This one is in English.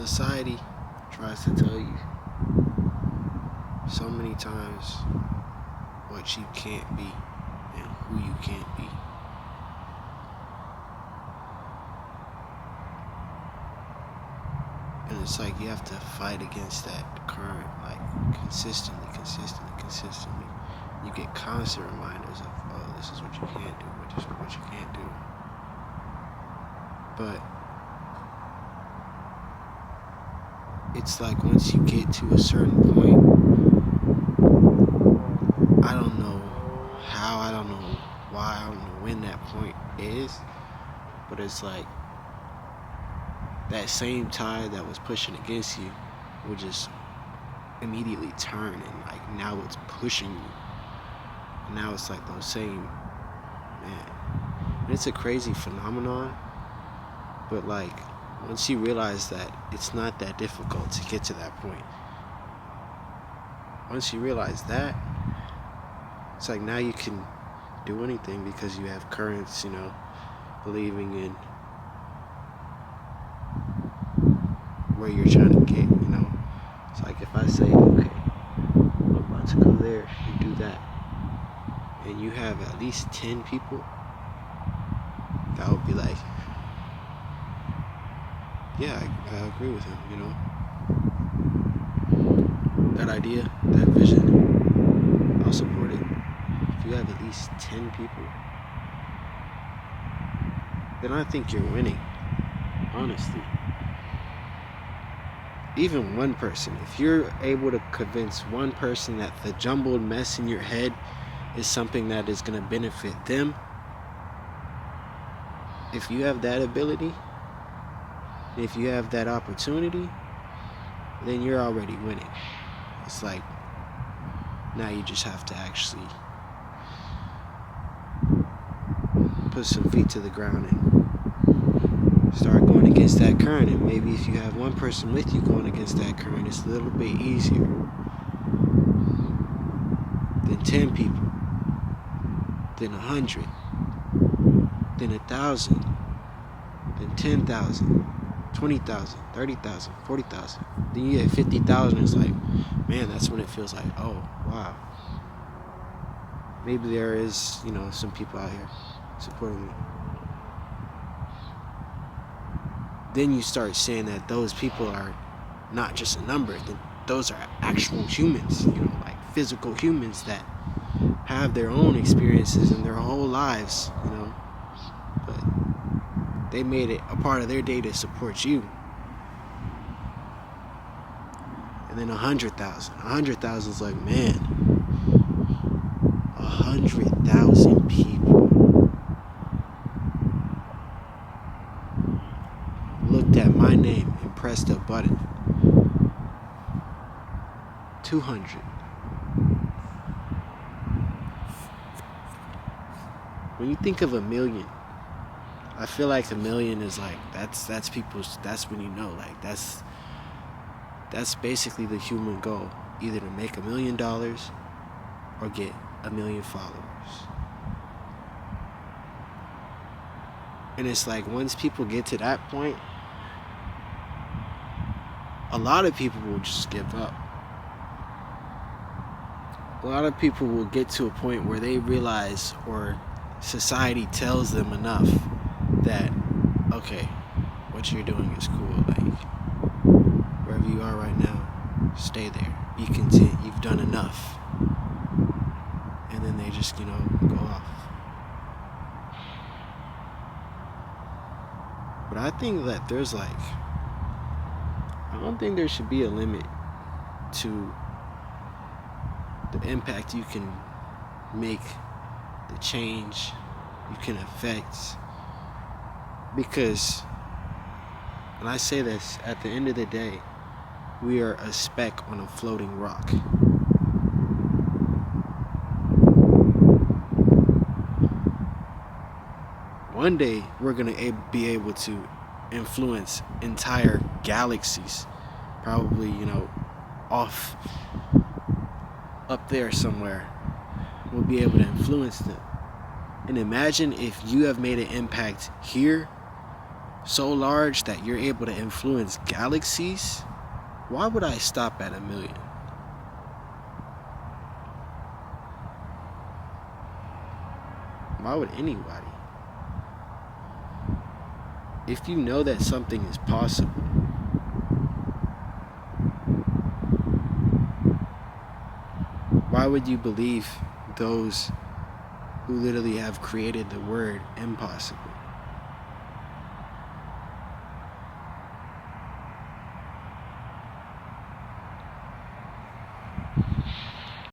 Society tries to tell you so many times what you can't be and who you can't be. And it's like you have to fight against that current, like consistently. You get constant reminders of, oh, this is what you can't do, this is what you can't do. But it's like once you get to a certain point, I don't know how, I don't know why, I don't know when that point is, but it's like that same tide that was pushing against you will just immediately turn, and like now it's pushing you. And now it's like those same, man. And it's a crazy phenomenon, but like once you realize that it's not that difficult to get to that point, once you realize that, it's like now you can do anything because you have currents, believing in where you're trying to get, It's like if I say, okay, I'm about to go there and do that, and you have at least 10 people that would be like, yeah, I agree with him, That idea, that vision, I'll support it. If you have at least 10 people, then I think you're winning, honestly. Even one person, if you're able to convince one person that the jumbled mess in your head is something that is going to benefit them, if you have that ability, if you have that opportunity, then you're already winning. It's like now you just have to actually put some feet to the ground and start going against that current. And maybe if you have one person with you going against that current, it's a little bit easier than 10 people, than 100, than 1,000, than 10,000, 20,000, 30,000, 40,000. Then you get 50,000. It's like, man, that's when it feels like, oh, wow. Maybe there is, some people out here supporting me. Then you start saying that those people are not just a number. That those are actual humans, like physical humans that have their own experiences in their whole lives, But they made it a part of their day to support you. And then 100,000. 100,000 is like, man, 100,000 people looked at my name and pressed a button. 200. When you think of a million, I feel like a million is like, that's people's, that's when like that's basically the human goal, either to make $1 million or get 1 million followers. And it's like once people get to that point, a lot of people will just give up. A lot of people will get to a point where they realize, or society tells them enough that, okay, what you're doing is cool. Like, wherever you are right now, stay there. Be content. You've done enough. And then they just, go off. But I think that there's I don't think there should be a limit to the impact you can make, the change you can affect. Because, and I say this, at the end of the day, we are a speck on a floating rock. One day, we're going to be able to influence entire galaxies. Probably, off up there somewhere. We'll be able to influence them. And imagine if you have made an impact here, so large that you're able to influence galaxies, why would I stop at 1 million? Why would anybody? If you know that something is possible, why would you believe those who literally have created the word impossible?